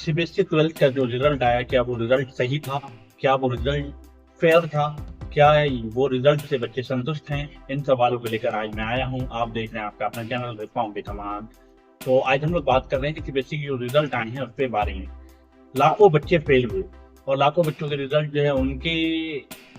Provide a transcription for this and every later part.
CBSE 12th का जो result आया, क्या वो रिजल्ट सही था? क्या वो रिजल्ट फेयर था? क्या वो रिजल्ट से बच्चे संतुष्ट हैं? इन सवालों को लेकर आज मैं आया हूं। आप देख रहे हैं आपका अपना चैनल रिफॉर्म विद अमान। तो आज हम लोग बात कर रहे हैं कि सीबीएसई के जो रिजल्ट आए हैं उसके बारे में। लाखों बच्चे फेल हुए और लाखों बच्चों के रिजल्ट जो है, उनके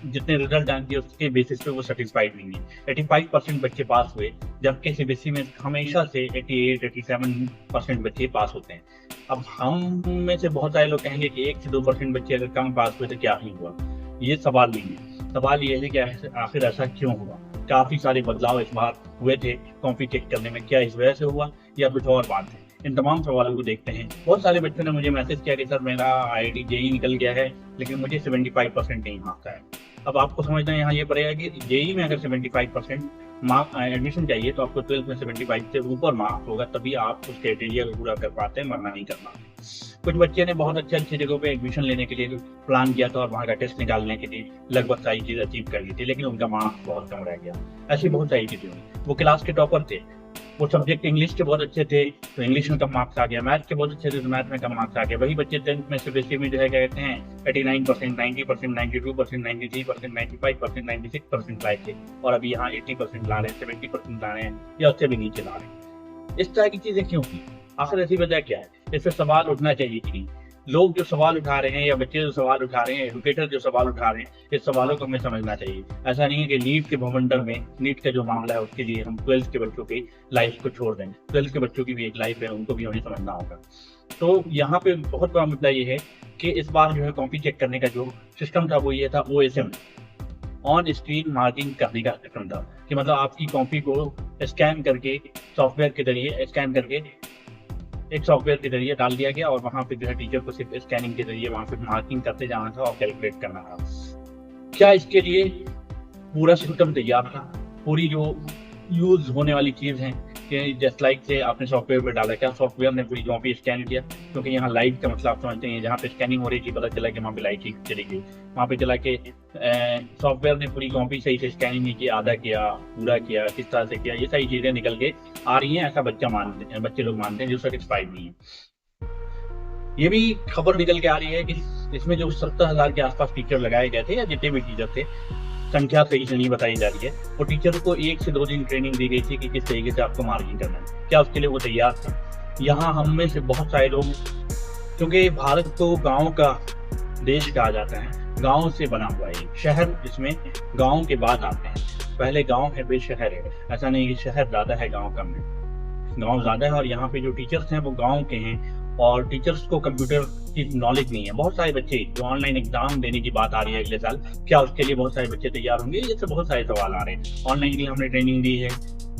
जितने रिजल्ट आए थे उसके बेसिस पे वो सेटिस्फाइड नहीं है। 85% बच्चे पास हुए, जबकि सीबीएसई में हमेशा से 88-87% बच्चे पास होते हैं। अब हम में से बहुत सारे लोग कहेंगे कि 1 से 2% बच्चे अगर कम पास हुए तो क्या ही हुआ। ये सवाल नहीं है। सवाल ये है कि आखिर ऐसा क्यों हुआ। काफी सारे बदलाव इस बार हुए थे कॉपी चेक करने में, क्या इस वजह से हुआ या कुछ और बात है? इन तमाम सवालों को देखते हैं। बहुत सारे बच्चों ने मुझे मैसेज किया कि सर मेरा IIT JEE निकल गया है लेकिन मुझे 75% नहीं आता है। अब आपको समझना यहाँ ये पड़ेगा कि JEE में अगर 75% मार्क एडमिशन चाहिए तो आपको 12th में 75 से ऊपर मार्क्स होगा, तभी आप उस क्राइटेरिया को पूरा कर पाते हैं, वरना नहीं कर पाते। कुछ बच्चे ने बहुत अच्छी जगहों पे एडमिशन लेने के लिए प्लान किया था और वहाँ का टेस्ट निकालने के लिए लगभग सारी चीज़ अचीव कर ली थी, लेकिन उनका मार्क्स बहुत कम रह गया। ऐसी बहुत सारी चीज़ें हुई। वो क्लास के टॉपर थे, वो सब्जेक्ट इंग्लिश के बहुत अच्छे थे तो इंग्लिश में कम मार्क्स आ गया, मैथ के बहुत अच्छे थे तो मैथ में कम मार्क्स आ गया। वही बच्चे 10th में सीबीएसई में जो है क्या कहते हैं 89%, 90%, 92%, 93%, 95%, 96% लाए थे और अभी यहाँ 80% ला रहे हैं, 70% ला रहे हैं या उससे भी नीचे ला रहे हैं। इस तरह की चीजें क्यों की? आखिर ऐसी वजह क्या है? इस पर सवाल उठना चाहिए कि नहीं। लोग जो सवाल उठा रहे हैं या बच्चे जो सवाल उठा रहे हैं, एडुकेटर जो सवाल उठा रहे हैं, इस सवालों को हमें समझना चाहिए। ऐसा नहीं है कि नीट के भवंडर में, नीट का जो मामला है उसके लिए हम 12th के बच्चों की लाइफ को छोड़ दें। 12th के बच्चों की भी एक लाइफ है, उनको भी हमें समझना होगा। तो यहाँ पे बहुत बड़ा मुद्दा ये है कि इस बार जो है कॉपी चेक करने का जो सिस्टम था वो ये था OSM, ऑन स्क्रीन मार्किंग करने का सिस्टम था। कि मतलब आपकी कॉपी को स्कैन करके सॉफ्टवेयर के जरिए एक सॉफ्टवेयर के जरिए डाल दिया गया और वहाँ पे जो है टीचर को सिर्फ स्कैनिंग के जरिए वहाँ पे मार्किंग करते जाना था और कैलकुलेट करना था। क्या इसके लिए पूरा सिस्टम तैयार था? पूरी जो यूज होने वाली चीज़ है कि जस्ट लाइक से आपने सॉफ्टवेयर पे डाला, क्या सॉफ्टवेयर ने पूरी कॉपी स्कैन किया? क्योंकि यहाँ लाइट का मतलब आप समझते हैं, जहाँ पे स्कैनिंग हो रही थी पता चला कि वहाँ पे लाइट ही चली गई। वहाँ पे चला के सॉफ्टवेयर ने पूरी कॉपी सही से स्कैनिंग नहीं किया, आधा किया, पूरा किया, किस तरह से किया, ये सारी चीज़ें निकल के आ रही हैं। ऐसा बच्चे लोग मानते हैं जो सेटिस्फाइड नहीं है। ये भी खबर निकल के आ रही है कि इसमें जो 70,000 के आसपास टीचर लगाए गए थे या जितने भी टीचर थे, संख्या सही से नहीं बताई जा रही है, वो टीचर को 1 से 2 दिन ट्रेनिंग दी गई थी कि किस तरीके से आपको मार्किंग करना है। क्या उसके लिए वो तैयार था? यहाँ हम में से बहुत सारे लोग, क्योंकि भारत को गाँव का देश कहा जाता है, गाँव से बना हुआ है शहर, जिसमें गाँव के बाद आते हैं। पहले गाँव है फिर शहर है। ऐसा नहीं कि शहर ज्यादा है गाँव कम है, गाँव ज्यादा है। और यहाँ पे जो टीचर्स हैं वो गाँव के हैं और टीचर्स को कंप्यूटर की नॉलेज नहीं है। बहुत सारे बच्चे जो ऑनलाइन एग्जाम देने की बात आ रही है अगले साल, क्या उसके लिए बहुत सारे बच्चे तैयार होंगे? ये तो बहुत सारे सवाल आ रहे हैं। ऑनलाइन के लिए हमने ट्रेनिंग दी है,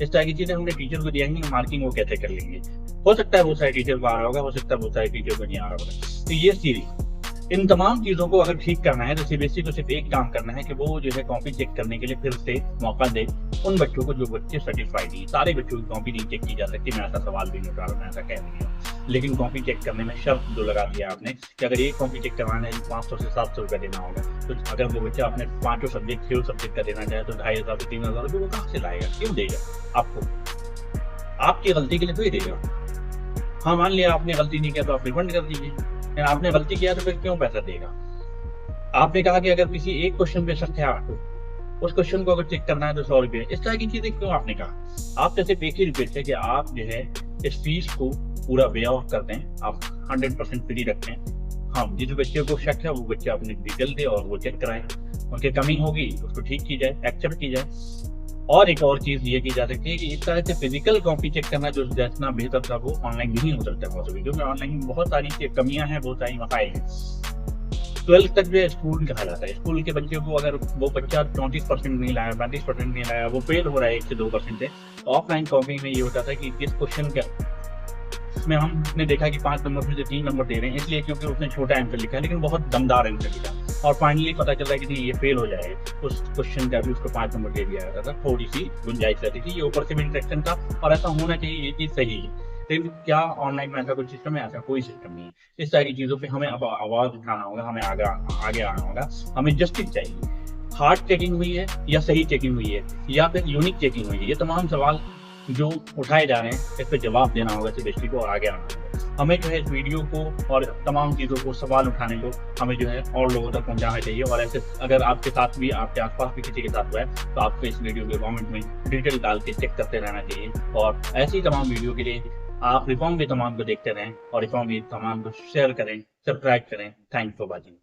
इस तरह की चीजें हमने टीचर को दिया है, मार्किंग वो कैसे कर लेंगे? हो सकता है बहुत सारे टीचर को आ रहा होगा, हो सकता है बहुत सारे टीचर को नहीं आ रहा होगा। तो ये सीरीज इन तमाम चीजों को अगर ठीक करना है तो सीबीएसई को सिर्फ एक काम करना है कि वो जो है कॉपी चेक करने के लिए फिर से मौका दे उन बच्चों को जो बच्चे सर्टिफाइड नहीं। सारे बच्चों की कॉपी नहीं चेक की जा सकती, मैं ऐसा सवाल भी नहीं उठा रहा, मैं ऐसा कह नहीं रहा। लेकिन कॉपी चेक करने में शर्त जो लगा दिया आपने कि अगर एक कॉपी चेक करवाना है 500 से 700 रुपया देना होगा, तो अगर वो बच्चा अपने 5 सब्जेक्ट 6 सब्जेक्ट का देना चाहे तो 2,500 से 3,000 रुपये वो कहाँ से लाएगा? क्यों देगा आपको? आपकी गलती के लिए तो ही देगा। हाँ, मान लिया आपने गलती नहीं किया तो आप रिफंड कर दीजिए, आपने गलती किया तो फिर क्यों पैसा देगा? आपने कहा कि अगर किसी एक क्वेश्चन पे शक है आपको, उस क्वेश्चन को अगर चेक करना है तो 100 रुपये। इस तरह की चीजें क्यों आपने कहा? आप जैसे एक ही रिक्वेस्ट है कि आप जो है इस फीस को पूरा वे ऑफ कर दें, आप 100% फ्री रखें। हाँ, जिस बच्चे को शक है वो बच्चे अपनी डिटेल दे और वो चेक कराए, उनकी कमी होगी उसको ठीक की जाए, एक्सेप्ट की जाए। और एक और चीज ये की जा सकती है कि इस तरह से फिजिकल कॉपी चेक करना जो जितना बेहतर था वो ऑनलाइन नहीं हो सकता पॉसिबल, क्योंकि ऑनलाइन बहुत सारी कमियां हैं, बहुत सारी मसाइल हैं। 12th तक जो स्कूल कहा जाता है, स्कूल के बच्चे को अगर वो बच्चा 34% नहीं लाया, 35% नहीं लाया, वो फेल हो रहा है 1 से 2% से। ऑफलाइन कॉपी में ये होता था कि किस क्वेश्चन का में हमने देखा कि 5 नंबर में से 3 नंबर दे रहे हैं, इसलिए क्योंकि उसने छोटा आंसर लिखा है लेकिन बहुत दमदार आंसर लिखा, और फाइनली पता चल रहा है कि नहीं ये फेल हो जाएगा। उस क्वेश्चन का भी उसको 5 नंबर दे दिया जाता था, थोड़ी सी गुंजाइश रहती थी। ये ऊपर से भी इंटरेक्शन था और ऐसा होना चाहिए, ये चीज सही है। लेकिन क्या ऑनलाइन में ऐसा कोई सिस्टम है? ऐसा कोई सिस्टम नहीं है। इस सारी चीजों पे हमें अब आवाज उठाना होगा, हमें आगे आना होगा। हमें जस्टिस चाहिए। हार्ड चेकिंग हुई है या सही चेकिंग हुई है या फिर यूनिक चेकिंग हुई है? ये तमाम सवाल जो उठाए जा रहे हैं इस पर जवाब देना होगा सीबीएसई को और आगे आना होगा। हमें जो है इस वीडियो को और तमाम चीज़ों को, सवाल उठाने को हमें जो है और लोगों तक पहुंचाना चाहिए। और ऐसे अगर आपके साथ भी, आपके आसपास भी किसी के साथ हुआ है तो आपको इस वीडियो के कमेंट में डिटेल डाल के चेक करते रहना चाहिए। और ऐसी तमाम वीडियो के लिए आप रिफॉर्म विद तमाम को देखते रहें और रिफॉर्म विद तमाम को शेयर करें, सब्सक्राइब करें। Thanks for watching.